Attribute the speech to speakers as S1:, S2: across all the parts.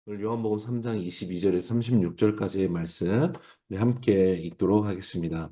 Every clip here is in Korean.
S1: 오늘 요한복음 3장 22절에서 36절까지의 말씀 우리 함께 읽도록 하겠습니다.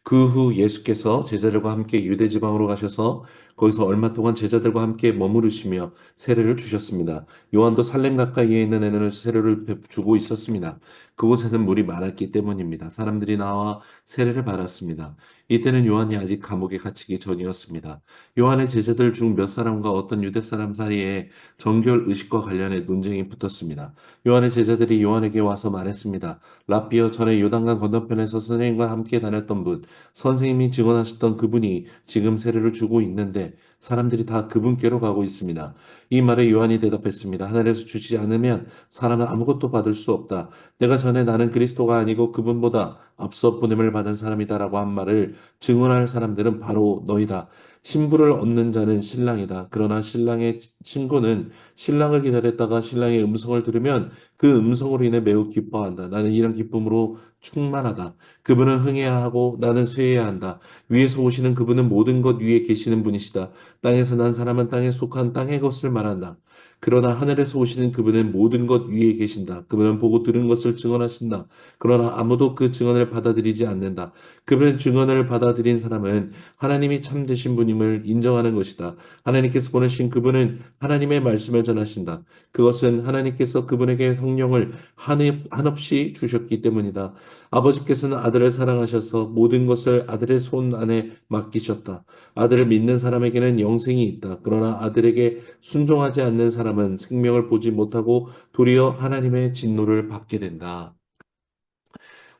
S1: 그 후 예수께서 제자들과 함께 유대 지방으로 가셔서 거기서 얼마 동안 제자들과 함께 머무르시며 세례를 주셨습니다. 요한도 살렘 가까이에 있는 에너에서 세례를 주고 있었습니다. 그곳에는 물이 많았기 때문입니다. 사람들이 나와 세례를 받았습니다. 이때는 요한이 아직 감옥에 갇히기 전이었습니다. 요한의 제자들 중 몇 사람과 어떤 유대 사람 사이에 정결 의식과 관련해 논쟁이 붙었습니다. 요한의 제자들이 요한에게 와서 말했습니다. 랍비여, 전에 요단강 건너편에서 선생님과 함께 다녔던 분, 선생님이 증언하셨던 그분이 지금 세례를 주고 있는데 사람들이 다 그분께로 가고 있습니다. 이 말에 요한이 대답했습니다. 하늘에서 주지 않으면 사람은 아무것도 받을 수 없다. 내가 전에 나는 그리스도가 아니고 그분보다 앞서 보냄을 받은 사람이다라고 한 말을 증언할 사람들은 바로 너희다. 신부를 얻는 자는 신랑이다. 그러나 신랑의 친구는 신랑을 기다렸다가 신랑의 음성을 들으면 그 음성으로 인해 매우 기뻐한다. 나는 이런 기쁨으로 충만하다. 그분은 흥해야 하고 나는 쇠해야 한다. 위에서 오시는 그분은 모든 것 위에 계시는 분이시다. 땅에서 난 사람은 땅에 속한 땅의 것을 말한다. 그러나 하늘에서 오시는 그분은 모든 것 위에 계신다. 그분은 보고 들은 것을 증언하신다. 그러나 아무도 그 증언을 받아들이지 않는다. 그분의 증언을 받아들인 사람은 하나님이 참되신 분임을 인정하는 것이다. 하나님께서 보내신 그분은 하나님의 말씀을 전하신다. 그것은 하나님께서 그분에게 성령을 한없이 주셨기 때문이다. 아버지께서는 아들을 사랑하셔서 모든 것을 아들의 손 안에 맡기셨다. 아들을 믿는 사람에게는 영생이 있다. 그러나 아들에게 순종하지 않는 사람은 생명을 보지 못하고 도리어 하나님의 진노를 받게 된다.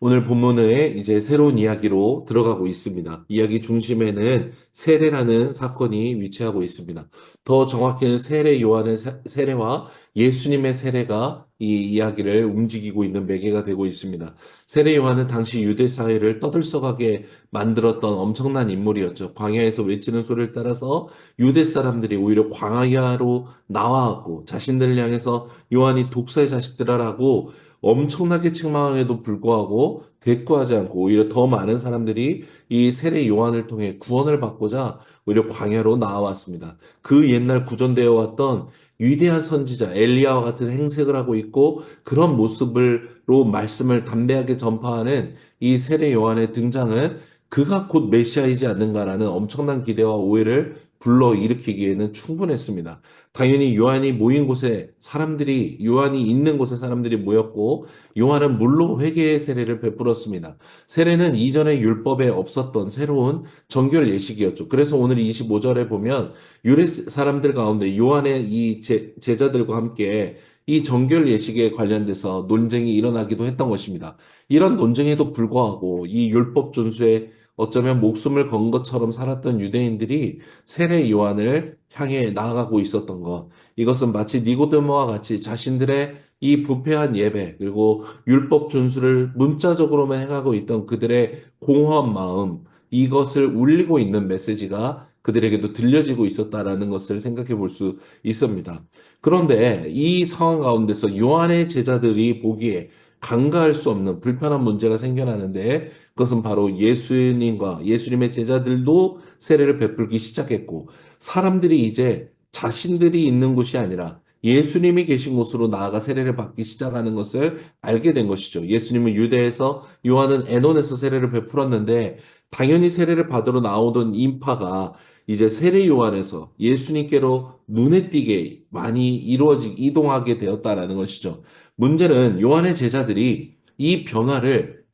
S1: 오늘 본문의 이제 새로운 이야기로 들어가고 있습니다. 이야기 중심에는 세례라는 사건이 위치하고 있습니다. 더 정확히는 세례 요한의 세례와 예수님의 세례가 이 이야기를 움직이고 있는 매개가 되고 있습니다. 세례 요한은 당시 유대 사회를 떠들썩하게 만들었던 엄청난 인물이었죠. 광야에서 외치는 소리를 따라서 유대 사람들이 오히려 광야로 나와왔고 자신들을 향해서 요한이 독사의 자식들아라고 엄청나게 책망함에도 불구하고 대꾸하지 않고 오히려 더 많은 사람들이 이 세례 요한을 통해 구원을 받고자 오히려 광야로 나와왔습니다. 그 옛날 구전되어 왔던 위대한 선지자 엘리야와 같은 행색을 하고 있고 그런 모습으로 말씀을 담대하게 전파하는 이 세례 요한의 등장은 그가 곧 메시아이지 않는가라는 엄청난 기대와 오해를 불러일으키기에는 충분했습니다. 당연히 요한이 모인 곳에 사람들이 요한이 있는 곳에 사람들이 모였고 요한은 물로 회개의 세례를 베풀었습니다. 세례는 이전의 율법에 없었던 새로운 정결 예식이었죠. 그래서 오늘 25절에 보면 유대 사람들 가운데 요한의 이 제자들과 함께 이 정결 예식에 관련돼서 논쟁이 일어나기도 했던 것입니다. 이런 논쟁에도 불구하고 이 율법 준수에 어쩌면 목숨을 건 것처럼 살았던 유대인들이 세례 요한을 향해 나아가고 있었던 것. 이것은 마치 니고데모와 같이 자신들의 이 부패한 예배 그리고 율법 준수를 문자적으로만 행하고 있던 그들의 공허한 마음 이것을 울리고 있는 메시지가 그들에게도 들려지고 있었다라는 것을 생각해 볼 수 있습니다. 그런데 이 상황 가운데서 요한의 제자들이 보기에 간과할 수 없는 불편한 문제가 생겨나는데 그것은 바로 예수님과 예수님의 제자들도 세례를 베풀기 시작했고 사람들이 이제 자신들이 있는 곳이 아니라 예수님이 계신 곳으로 나아가 세례를 받기 시작하는 것을 알게 된 것이죠. 예수님은 유대에서 요한은 에논에서 세례를 베풀었는데 당연히 세례를 받으러 나오던 인파가 이제 세례 요한에서 예수님께로 눈에 띄게 많이 이동하게 되었다라는 것이죠. 문제는 요한의 제자들이 이 변화를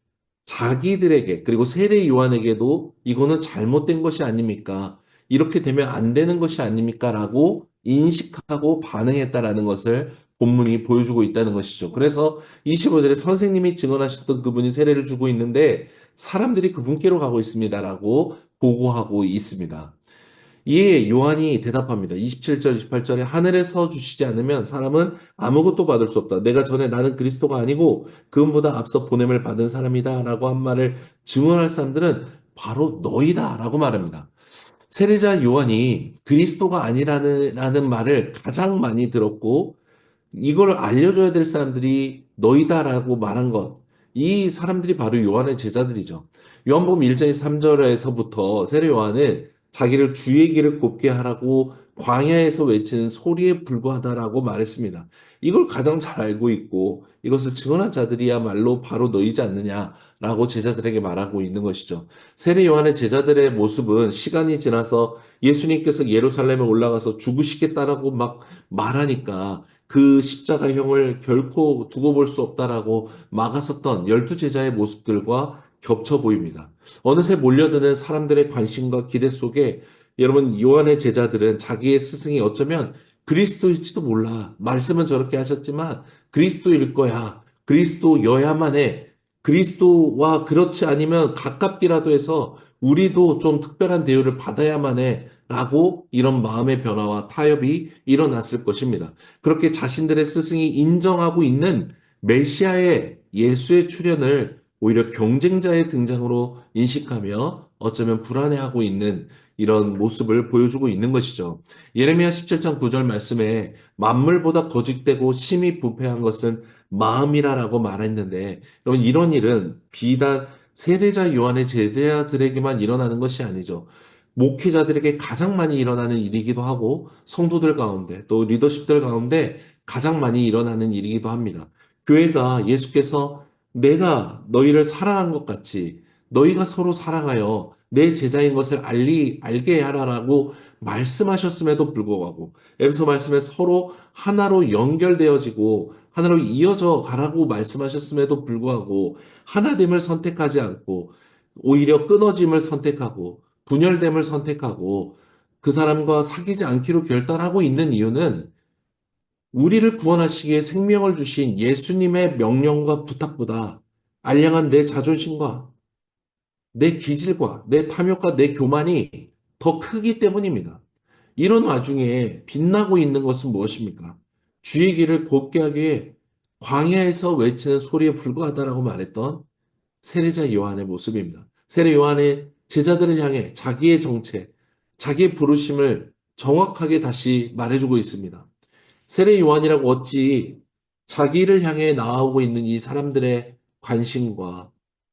S1: 자기들에게 그리고 세례 요한에게도 이거는 잘못된 것이 아닙니까? 이렇게 되면 안 되는 것이 아닙니까? 라고 인식하고 반응했다라는 것을 본문이 보여주고 있다는 것이죠. 그래서 25절에 선생님이 증언하셨던 그분이 세례를 주고 있는데 사람들이 그분께로 가고 있습니다라고 보고하고 있습니다. 이에 요한이 대답합니다. 27절, 28절에 하늘에서 주시지 않으면 사람은 아무것도 받을 수 없다. 내가 전에 나는 그리스도가 아니고 그분보다 앞서 보냄을 받은 사람이다. 라고 한 말을 증언할 사람들은 바로 너희다. 라고 말합니다. 세례자 요한이 그리스도가 아니라는 말을 가장 많이 들었고 이걸 알려줘야 될 사람들이 너희다라고 말한 것. 이 사람들이 바로 요한의 제자들이죠. 요한복음 1장 3절에서부터 세례 요한은 자기를 주의 길을 곱게 하라고 광야에서 외치는 소리에 불과하다라고 말했습니다. 이걸 가장 잘 알고 있고 이것을 증언한 자들이야말로 바로 너희지 않느냐라고 제자들에게 말하고 있는 것이죠. 세례 요한의 제자들의 모습은 시간이 지나서 예수님께서 예루살렘에 올라가서 죽으시겠다라고 막 말하니까 그 십자가형을 결코 두고 볼 수 없다라고 막았었던 12제자의 모습들과 겹쳐 보입니다. 어느새 몰려드는 사람들의 관심과 기대 속에 여러분, 요한의 제자들은 자기의 스승이 어쩌면 그리스도일지도 몰라. 말씀은 저렇게 하셨지만 그리스도일 거야. 그리스도여야만 해. 그리스도와 그렇지 않으면 가깝기라도 해서 우리도 좀 특별한 대우를 받아야만 해. 라고 이런 마음의 변화와 타협이 일어났을 것입니다. 그렇게 자신들의 스승이 인정하고 있는 메시아의 예수의 출현을 오히려 경쟁자의 등장으로 인식하며 어쩌면 불안해하고 있는 이런 모습을 보여주고 있는 것이죠. 예레미야 17장 9절 말씀에 만물보다 거짓되고 심히 부패한 것은 마음이라라고 말했는데 여러분 이런 일은 비단 세례자 요한의 제자들에게만 일어나는 것이 아니죠. 목회자들에게 가장 많이 일어나는 일이기도 하고 성도들 가운데 또 리더십들 가운데 가장 많이 일어나는 일이기도 합니다. 교회가 예수께서 내가 너희를 사랑한 것 같이 너희가 서로 사랑하여 내 제자인 것을 알게 하라라고 말씀하셨음에도 불구하고 에베소 말씀에 서로 하나로 연결되어지고 하나로 이어져 가라고 말씀하셨음에도 불구하고 하나됨을 선택하지 않고 오히려 끊어짐을 선택하고 분열됨을 선택하고 그 사람과 사귀지 않기로 결단하고 있는 이유는 우리를 구원하시기에 생명을 주신 예수님의 명령과 부탁보다 알량한 내 자존심과 내 기질과 내 탐욕과 내 교만이 더 크기 때문입니다. 이런 와중에 빛나고 있는 것은 무엇입니까? 주의 길을 곱게 하기 위해 광야에서 외치는 소리에 불과하다라고 말했던 세례자 요한의 모습입니다. 세례 요한의 제자들을 향해 자기의 정체, 자기의 부르심을 정확하게 다시 말해주고 있습니다. 세례 요한이라고 어찌 자기를 향해 나아오고 있는 이 사람들의 관심과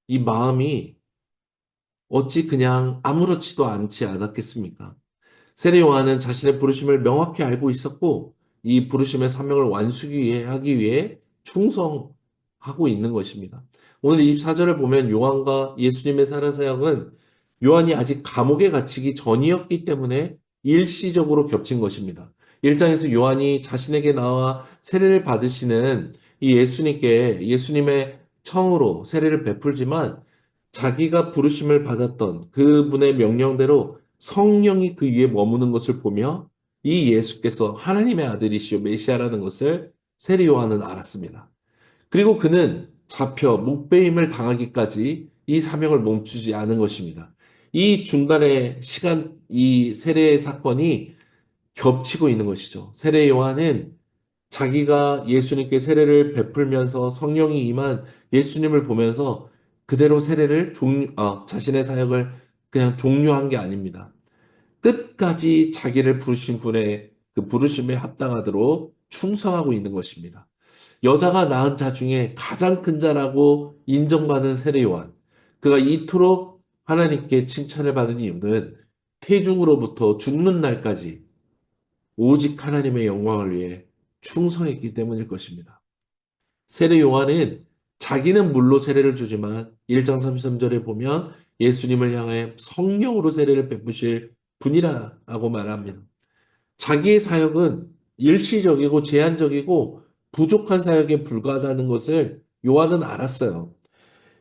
S1: 이 마음이 어찌 그냥 아무렇지도 않지 않았겠습니까? 세례 요한은 자신의 부르심을 명확히 알고 있었고 이 부르심의 사명을 하기 위해 충성하고 있는 것입니다. 오늘 24절을 보면 요한과 예수님의 사랑 사역은 요한이 아직 감옥에 갇히기 전이었기 때문에 일시적으로 겹친 것입니다. 1장에서 요한이 자신에게 나와 세례를 받으시는 이 예수님의 청으로 세례를 베풀지만 자기가 부르심을 받았던 그분의 명령대로 성령이 그 위에 머무는 것을 보며 이 예수께서 하나님의 아들이시오 메시아라는 것을 세례 요한은 알았습니다. 그리고 그는 잡혀 목배임을 당하기까지 이 사명을 멈추지 않은 것입니다. 이 중간에 이 세례의 사건이 겹치고 있는 것이죠. 세례 요한은 자기가 예수님께 세례를 베풀면서 성령이 임한 예수님을 보면서 그대로 자신의 사역을 그냥 종료한 게 아닙니다. 끝까지 자기를 부르신 분의 그 부르심에 합당하도록 충성하고 있는 것입니다. 여자가 낳은 자 중에 가장 큰 자라고 인정받은 세례 요한. 그가 이토록 하나님께 칭찬을 받은 이유는 태중으로부터 죽는 날까지 오직 하나님의 영광을 위해 충성했기 때문일 것입니다. 세례 요한은 자기는 물로 세례를 주지만 1장 33절에 보면 예수님을 향해 성령으로 세례를 베푸실 분이라고 말합니다. 자기의 사역은 일시적이고 제한적이고 부족한 사역에 불과하다는 것을 요한은 알았어요.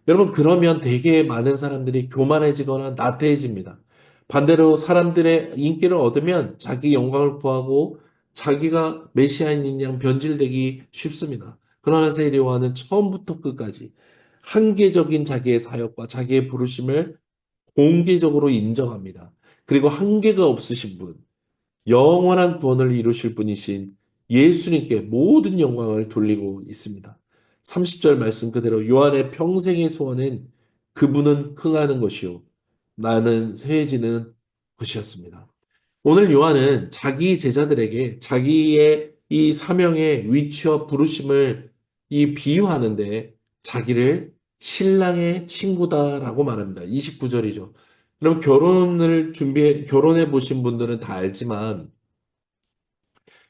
S1: 여러분, 그러면 되게 많은 사람들이 교만해지거나 나태해집니다. 반대로 사람들의 인기를 얻으면 자기 영광을 구하고 자기가 메시아인 양 변질되기 쉽습니다. 그러나 세례요한은 처음부터 끝까지 한계적인 자기의 사역과 자기의 부르심을 공개적으로 인정합니다. 그리고 한계가 없으신 분, 영원한 구원을 이루실 분이신 예수님께 모든 영광을 돌리고 있습니다. 30절 말씀 그대로 요한의 평생의 소원은 그분은 흥하는 것이요 나는 쇠해지는 것이었습니다. 오늘 요한은 자기 제자들에게 자기의 이 사명의 위치와 부르심을 이 비유하는데 자기를 신랑의 친구다라고 말합니다. 29절이죠. 그럼 결혼해 보신 분들은 다 알지만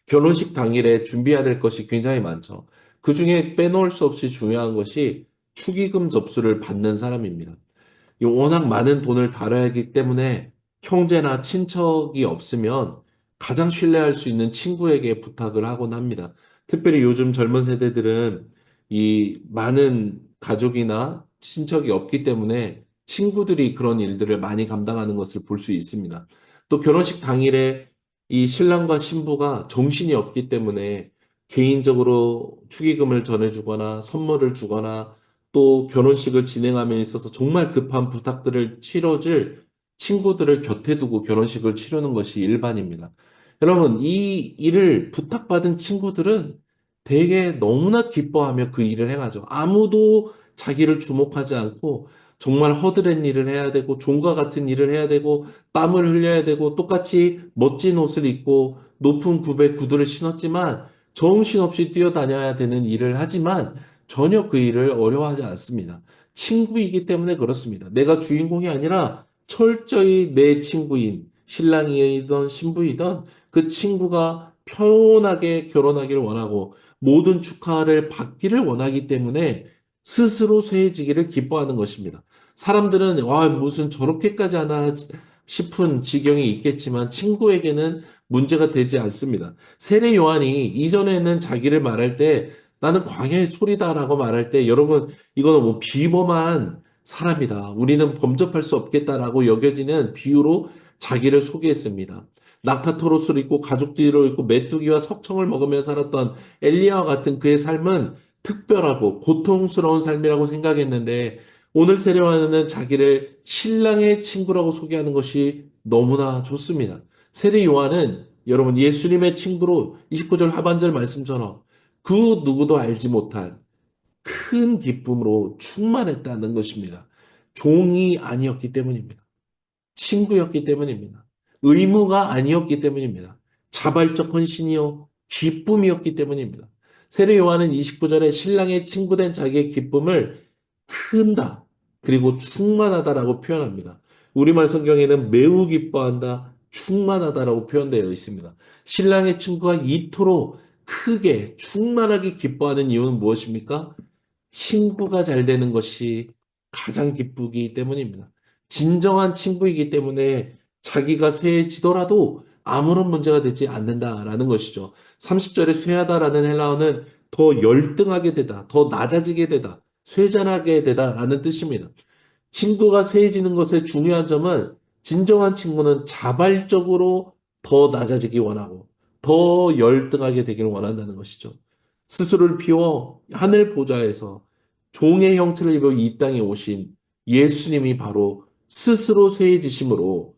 S1: 결혼식 당일에 준비해야 될 것이 굉장히 많죠. 그 중에 빼놓을 수 없이 중요한 것이 축의금 접수를 받는 사람입니다. 이 워낙 많은 돈을 다뤄야 하기 때문에 형제나 친척이 없으면 가장 신뢰할 수 있는 친구에게 부탁을 하곤 합니다. 특별히 요즘 젊은 세대들은 이 많은 가족이나 친척이 없기 때문에 친구들이 그런 일들을 많이 감당하는 것을 볼 수 있습니다. 또 결혼식 당일에 이 신랑과 신부가 정신이 없기 때문에 개인적으로 축의금을 전해주거나 선물을 주거나 또 결혼식을 진행함에 있어서 정말 급한 부탁들을 치러줄 친구들을 곁에 두고 결혼식을 치르는 것이 일반입니다. 여러분, 이 일을 부탁받은 친구들은 되게 너무나 기뻐하며 그 일을 행하죠. 아무도 자기를 주목하지 않고 정말 허드렛 일을 해야 되고 종과 같은 일을 해야 되고 땀을 흘려야 되고 똑같이 멋진 옷을 입고 높은 굽에 구두를 신었지만 정신없이 뛰어다녀야 되는 일을 하지만 전혀 그 일을 어려워하지 않습니다. 친구이기 때문에 그렇습니다. 내가 주인공이 아니라 철저히 내 친구인 신랑이든 신부이든 그 친구가 편하게 결혼하기를 원하고 모든 축하를 받기를 원하기 때문에 스스로 쇠해지기를 기뻐하는 것입니다. 사람들은 와, 무슨 저렇게까지 하나 싶은 지경이 있겠지만 친구에게는 문제가 되지 않습니다. 세례 요한이 이전에는 자기를 말할 때 나는 광야의 소리다라고 말할 때 여러분 이거는 뭐 비범한 사람이다. 우리는 범접할 수 없겠다라고 여겨지는 비유로 자기를 소개했습니다. 낙타털 옷을 입고 가죽띠를 입고 메뚜기와 석청을 먹으며 살았던 엘리야와 같은 그의 삶은 특별하고 고통스러운 삶이라고 생각했는데 오늘 세례요한은 자기를 신랑의 친구라고 소개하는 것이 너무나 좋습니다. 세례 요한은 여러분 예수님의 친구로 29절 하반절 말씀처럼 그 누구도 알지 못한 큰 기쁨으로 충만했다는 것입니다. 종이 아니었기 때문입니다. 친구였기 때문입니다. 의무가 아니었기 때문입니다. 자발적 헌신이요, 기쁨이었기 때문입니다. 세례 요한은 29절에 신랑의 친구된 자기의 기쁨을 큰다, 그리고 충만하다라고 표현합니다. 우리말 성경에는 매우 기뻐한다, 충만하다라고 표현되어 있습니다. 신랑의 친구가 이토록 크게 충만하게 기뻐하는 이유는 무엇입니까? 친구가 잘 되는 것이 가장 기쁘기 때문입니다. 진정한 친구이기 때문에 자기가 쇠해지더라도 아무런 문제가 되지 않는다라는 것이죠. 30절에 쇠하다라는 헬라어는 더 열등하게 되다, 더 낮아지게 되다, 쇠잔하게 되다라는 뜻입니다. 친구가 쇠해지는 것의 중요한 점은 진정한 친구는 자발적으로 더 낮아지기 원하고 더 열등하게 되기를 원한다는 것이죠. 스스로를 비워 하늘 보좌에서 종의 형체를 입어 이 땅에 오신 예수님이 바로 스스로 쇠해지심으로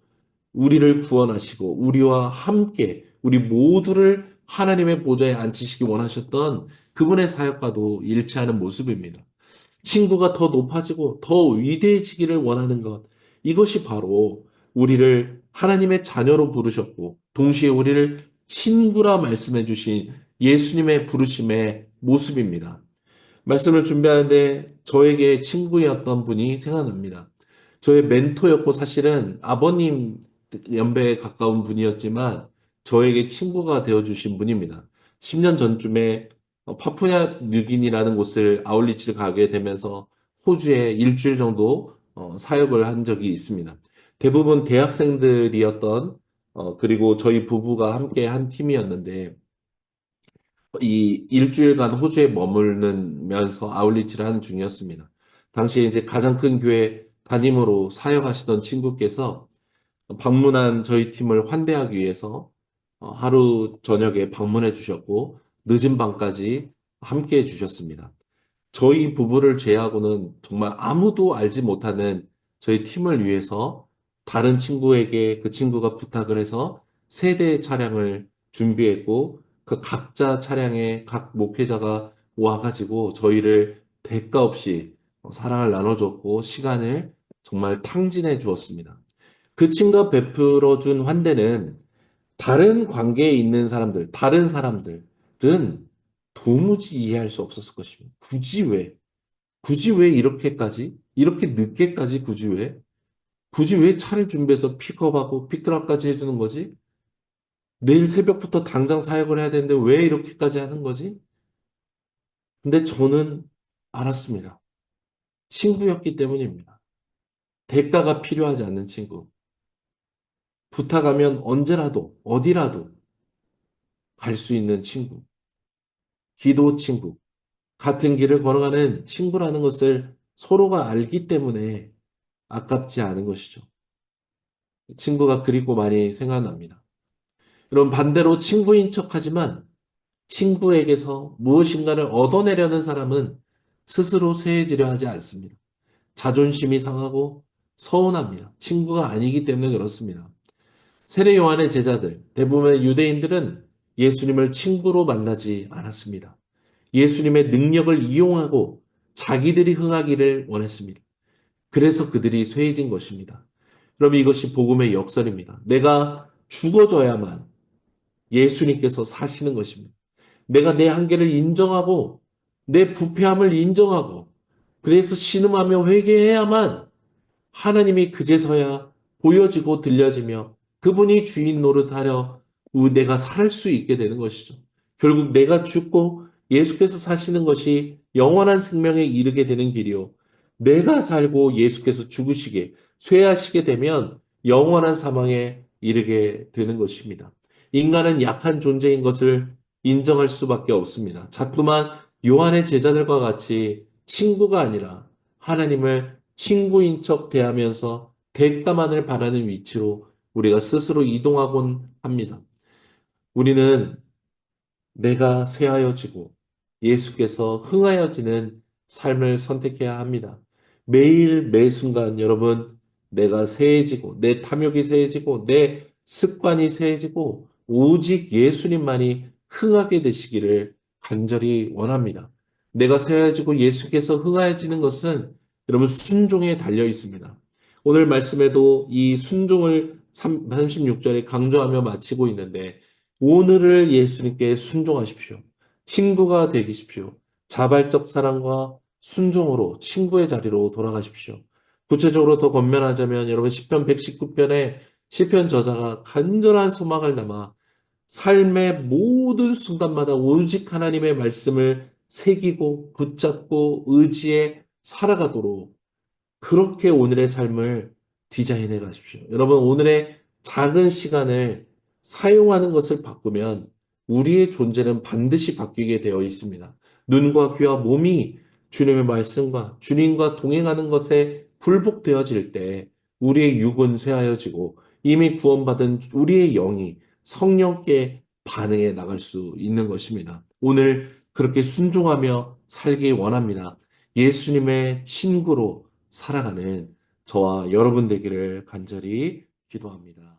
S1: 우리를 구원하시고 우리와 함께 우리 모두를 하나님의 보좌에 앉히시기 원하셨던 그분의 사역과도 일치하는 모습입니다. 친구가 더 높아지고 더 위대해지기를 원하는 것. 이것이 바로 우리를 하나님의 자녀로 부르셨고, 동시에 우리를 친구라 말씀해 주신 예수님의 부르심의 모습입니다. 말씀을 준비하는데 저에게 친구였던 분이 생각납니다. 저의 멘토였고 사실은 아버님 연배에 가까운 분이었지만 저에게 친구가 되어주신 분입니다. 10년 전쯤에 파푸냐 뉴기니라는 곳을 아울리치를 가게 되면서 호주에 일주일 정도 사역을 한 적이 있습니다. 대부분 대학생들이었던 그리고 저희 부부가 함께 한 팀이었는데 이 일주일간 호주에 머무르면서 아울리치를 하는 중이었습니다. 당시에 이제 가장 큰 교회 담임으로 사역하시던 친구께서 방문한 저희 팀을 환대하기 위해서 하루 저녁에 방문해 주셨고 늦은 밤까지 함께 해 주셨습니다. 저희 부부를 제외하고는 정말 아무도 알지 못하는 저희 팀을 위해서 다른 친구에게 그 친구가 부탁을 해서 세 대의 차량을 준비했고 그 각자 차량에 각 목회자가 와가지고 저희를 대가 없이 사랑을 나눠줬고 시간을 정말 탕진해 주었습니다. 그 친구가 베풀어 준 환대는 다른 관계에 있는 사람들, 다른 사람들은 도무지 이해할 수 없었을 것입니다. 굳이 왜? 굳이 왜 이렇게까지? 이렇게 늦게까지 굳이 왜? 굳이 왜 차를 준비해서 픽업하고 픽드랍까지 해주는 거지? 내일 새벽부터 당장 사역을 해야 되는데 왜 이렇게까지 하는 거지? 근데 저는 알았습니다. 친구였기 때문입니다. 대가가 필요하지 않는 친구. 부탁하면 언제라도, 어디라도 갈 수 있는 친구. 기도 친구. 같은 길을 걸어가는 친구라는 것을 서로가 알기 때문에 아깝지 않은 것이죠. 친구가 그립고 많이 생각납니다. 여러분, 반대로 친구인 척하지만 친구에게서 무엇인가를 얻어내려는 사람은 스스로 쇠해지려 하지 않습니다. 자존심이 상하고 서운합니다. 친구가 아니기 때문에 그렇습니다. 세례 요한의 제자들, 대부분의 유대인들은 예수님을 친구로 만나지 않았습니다. 예수님의 능력을 이용하고 자기들이 흥하기를 원했습니다. 그래서 그들이 쇠해진 것입니다. 그럼 이것이 복음의 역설입니다. 내가 죽어져야만 예수님께서 사시는 것입니다. 내가 내 한계를 인정하고 내 부패함을 인정하고 그래서 신음하며 회개해야만 하나님이 그제서야 보여지고 들려지며 그분이 주인 노릇하려 내가 살 수 있게 되는 것이죠. 결국 내가 죽고 예수께서 사시는 것이 영원한 생명에 이르게 되는 길이요. 내가 살고 예수께서 죽으시게, 쇠하시게 되면 영원한 사망에 이르게 되는 것입니다. 인간은 약한 존재인 것을 인정할 수밖에 없습니다. 자꾸만 요한의 제자들과 같이 친구가 아니라 하나님을 친구인 척 대하면서 대가만을 바라는 위치로 우리가 스스로 이동하곤 합니다. 우리는 내가 쇠하여지고 예수께서 흥하여지는 삶을 선택해야 합니다. 매일 매 순간 여러분 내가 쇠해지고 내 탐욕이 쇠해지고 내 습관이 쇠해지고 오직 예수님만이 흥하게 되시기를 간절히 원합니다. 내가 쇠해지고 예수께서 흥하여지는 것은 여러분 순종에 달려 있습니다. 오늘 말씀에도 이 순종을 36절에 강조하며 마치고 있는데 오늘을 예수님께 순종하십시오. 친구가 되기십시오. 자발적 사랑과 순종으로 친구의 자리로 돌아가십시오. 구체적으로 더 권면하자면 여러분 시편 119편에 시편 저자가 간절한 소망을 담아 삶의 모든 순간마다 오직 하나님의 말씀을 새기고 붙잡고 의지해 살아가도록 그렇게 오늘의 삶을 디자인해 가십시오. 여러분, 오늘의 작은 시간을 사용하는 것을 바꾸면 우리의 존재는 반드시 바뀌게 되어 있습니다. 눈과 귀와 몸이 주님의 말씀과 주님과 동행하는 것에 굴복되어질 때 우리의 육은 쇠하여지고 이미 구원받은 우리의 영이 성령께 반응해 나갈 수 있는 것입니다. 오늘 그렇게 순종하며 살기 원합니다. 예수님의 친구로 살아가는 저와 여러분 되기를 간절히 기도합니다.